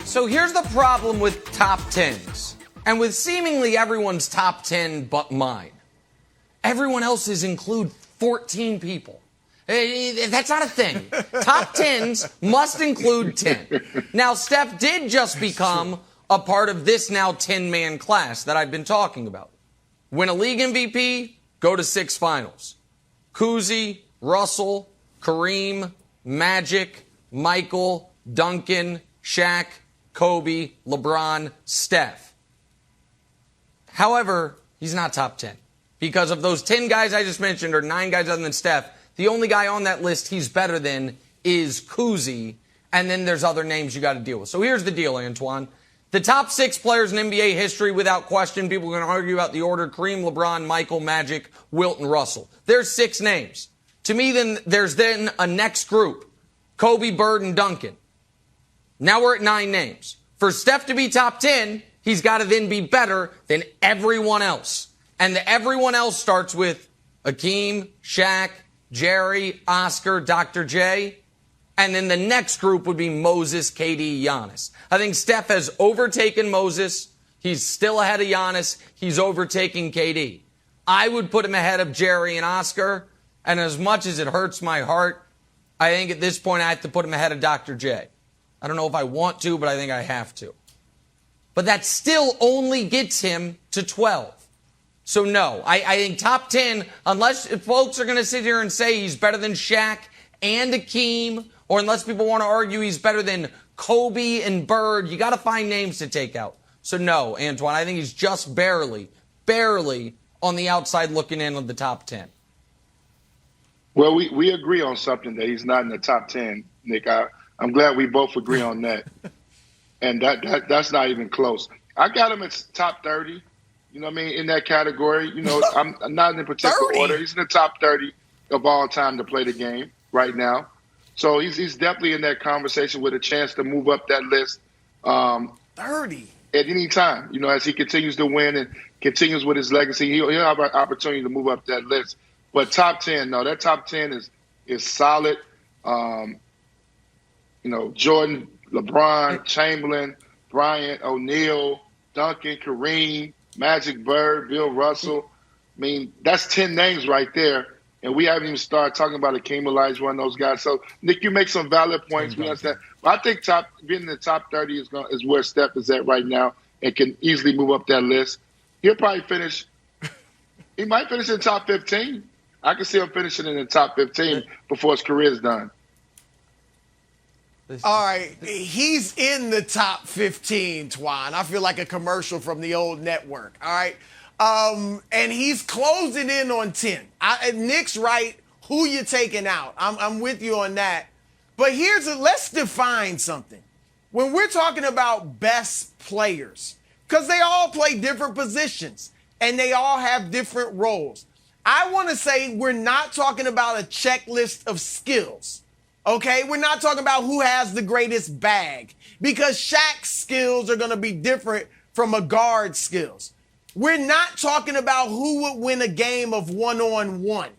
So here's the problem with top 10s, and with seemingly everyone's top 10 but mine. Everyone else's include 14 people. That's not a thing. Top 10s must include 10. Now, Steph did just become a part of this now 10-man class that I've been talking about. Win a league MVP, go to 6 finals. Kuzi, Russell, Kareem, Magic, Michael, Duncan, Shaq, Kobe, LeBron, Steph. However, he's not top 10. Because of those 10 guys I just mentioned, or 9 guys other than Steph, the only guy on that list he's better than is Kuzi, and then there's other names you got to deal with. So here's the deal, Antoine. The top 6 players in NBA history, without question, people are going to argue about the order: Kareem, LeBron, Michael, Magic, Wilt, and Russell. There's 6 names. To me, then there's a next group: Kobe, Bird, and Duncan. Now we're at 9 names. For Steph to be top 10, he's got to then be better than everyone else. And the everyone else starts with Akeem, Shaq, Jerry, Oscar, Dr. J. And then the next group would be Moses, KD, Giannis. I think Steph has overtaken Moses. He's still ahead of Giannis. He's overtaking KD. I would put him ahead of Jerry and Oscar. And as much as it hurts my heart, I think at this point I have to put him ahead of Dr. J. I don't know if I want to, but I think I have to. But that still only gets him to 12. So no, I think top 10, unless folks are going to sit here and say he's better than Shaq and Akeem, or unless people want to argue he's better than Kobe and Bird, you got to find names to take out. So no, Antoine, I think he's just barely on the outside looking in of the top 10. Well, we agree on something, that he's not in the top 10, Nick. I'm glad we both agree on that. And that's not even close. I got him at top 30, you know what I mean, in that category. You know, I'm not in a particular 30. order. He's in the top 30 of all time to play the game right now. So he's definitely in that conversation with a chance to move up that list 30 at any time. You know, as he continues to win and continues with his legacy, he'll have an opportunity to move up that list. But top 10, no, that top 10 is solid. You know, Jordan, LeBron, Chamberlain, Bryant, O'Neal, Duncan, Kareem, Magic, Bird, Bill Russell. I mean, that's 10 names right there. And we haven't even started talking about Akeem Olajuwon, one of those guys. So, Nick, you make some valid points. We understand. But I think being in the top 30 is where Steph is at right now and can easily move up that list. He'll probably finish – he might finish in the top 15. I can see him finishing in the top 15 before his career is done. All right, he's in the top 15, Twan. I feel like a commercial from the old network, all right? And he's closing in on 10. Nick's right. Who you taking out? I'm with you on that. But let's define something. When we're talking about best players, because they all play different positions and they all have different roles, I want to say we're not talking about a checklist of skills. Okay, we're not talking about who has the greatest bag, because Shaq's skills are going to be different from a guard's skills. We're not talking about who would win a game of one-on-one.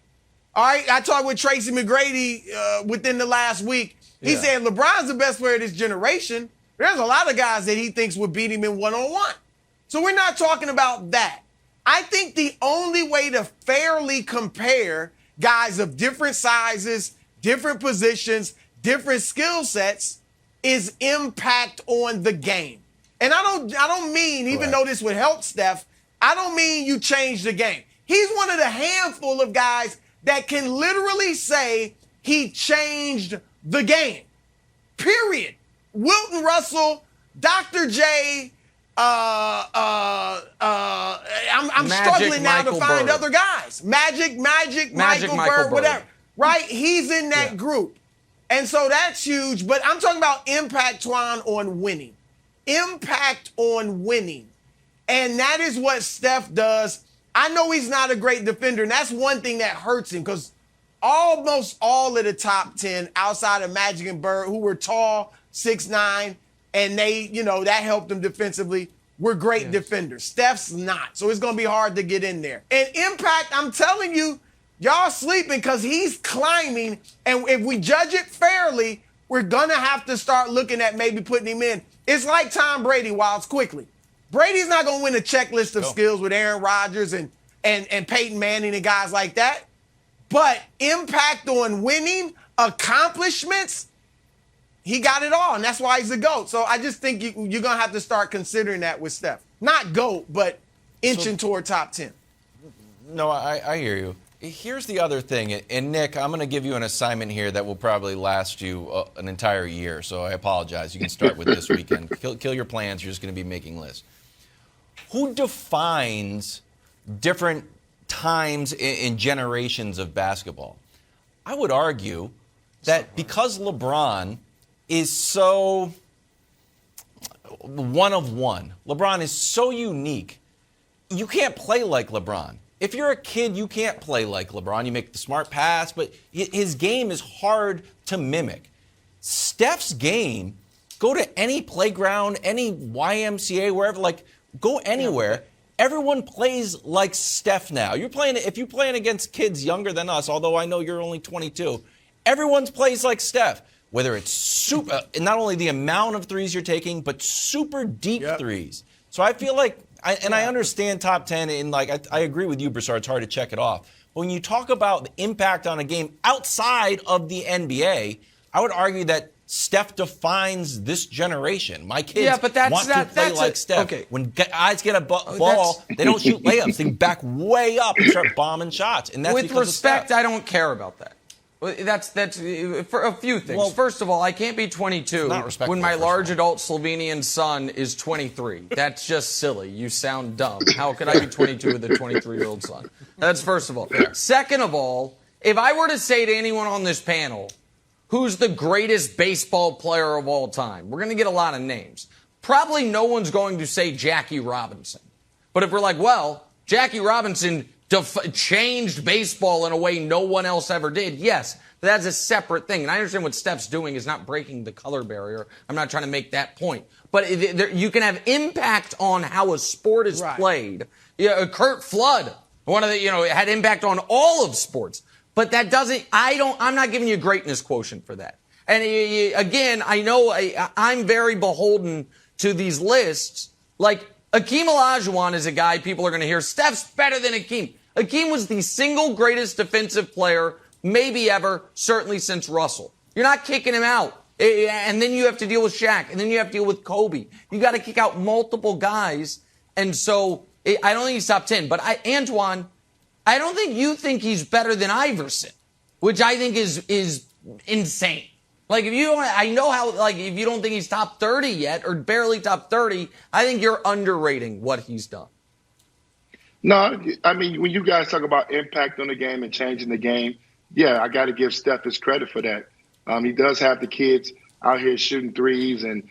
All right, I talked with Tracy McGrady within the last week. He said LeBron's the best player of this generation. There's a lot of guys that he thinks would beat him in one-on-one. So we're not talking about that. I think the only way to fairly compare guys of different sizes, different positions, different skill sets is impact on the game. And I don't mean, even though this would help Steph, I don't mean you change the game. He's one of the handful of guys that can literally say he changed the game. Period. Wilton Russell, Dr. J, I'm struggling now to find other guys. Magic, Michael Bird, whatever. Right? He's in that group. And so that's huge. But I'm talking about impact, Twan, on winning. Impact on winning. And that is what Steph does. I know he's not a great defender, and that's one thing that hurts him, because almost all of the top 10 outside of Magic and Bird, who were tall, 6'9", and they, that helped them defensively, were great defenders. Steph's not. So it's going to be hard to get in there. And impact, I'm telling you, y'all sleeping because he's climbing. And if we judge it fairly, we're going to have to start looking at maybe putting him in It's like Tom Brady, Wilds, quickly. Brady's not going to win a checklist of skills with Aaron Rodgers and Peyton Manning and guys like that. But impact on winning, accomplishments, he got it all, and that's why he's the GOAT. So I just think you're going to have to start considering that with Steph. Not GOAT, but inching toward top 10. No, I hear you. Here's the other thing, and Nick, I'm going to give you an assignment here that will probably last you an entire year, so I apologize. You can start with this weekend. Kill your plans. You're just going to be making lists. Who defines different times in generations of basketball? I would argue that because LeBron is so one of one, LeBron is so unique, you can't play like LeBron. If you're a kid, you can't play like LeBron. You make the smart pass, but his game is hard to mimic. Steph's game, go to any playground, any YMCA, wherever, go anywhere. Everyone plays like Steph now. If you're playing against kids younger than us, although I know you're only 22, everyone plays like Steph. Whether it's super, not only the amount of threes you're taking, but super deep threes. So I feel like, I understand top 10, and I agree with you, Broussard, it's hard to check it off. But when you talk about the impact on a game outside of the NBA, I would argue that Steph defines this generation. My kids want to play like Steph. Okay. When guys get a ball, they don't shoot layups. They back way up and start bombing shots. And that's with because respect, of Steph. I don't care about that. That's for a few things. Well, first of all, I can't be 22 when my large adult Slovenian son is 23. That's just silly. You sound dumb. How could I be 22 with a 23-year-old son? That's first of all. Fair. Second of all, if I were to say to anyone on this panel, who's the greatest baseball player of all time, we're going to get a lot of names. Probably no one's going to say Jackie Robinson. But if we're like, well, Jackie Robinson changed baseball in a way no one else ever did. Yes, that's a separate thing. And I understand what Steph's doing is not breaking the color barrier. I'm not trying to make that point. But you can have impact on how a sport is played. Kurt Flood, had impact on all of sports. But that doesn't, I'm not giving you a greatness quotient for that. And again, I know I'm very beholden to these lists. Like, Akeem Olajuwon is a guy people are going to hear, Steph's better than Akeem. Akeem was the single greatest defensive player maybe ever, certainly since Russell. You're not kicking him out. And then you have to deal with Shaq. And then you have to deal with Kobe. You got to kick out multiple guys. And so I don't think he's top 10. But Antoine, I don't think you think he's better than Iverson, which I think is insane. Like, if you don't think he's top 30 yet or barely top 30, I think you're underrating what he's done. No, I mean, when you guys talk about impact on the game and changing the game, I got to give Steph his credit for that. He does have the kids out here shooting threes and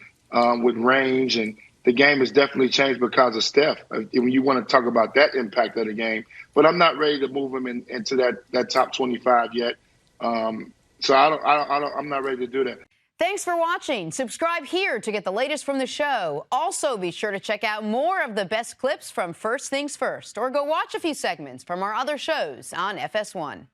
with range, and the game has definitely changed because of Steph. When you want to talk about that impact of the game, but I'm not ready to move him into that top 25 yet. So I'm not ready to do that. Thanks for watching. Subscribe here to get the latest from the show. Also, be sure to check out more of the best clips from First Things First, or go watch a few segments from our other shows on FS1.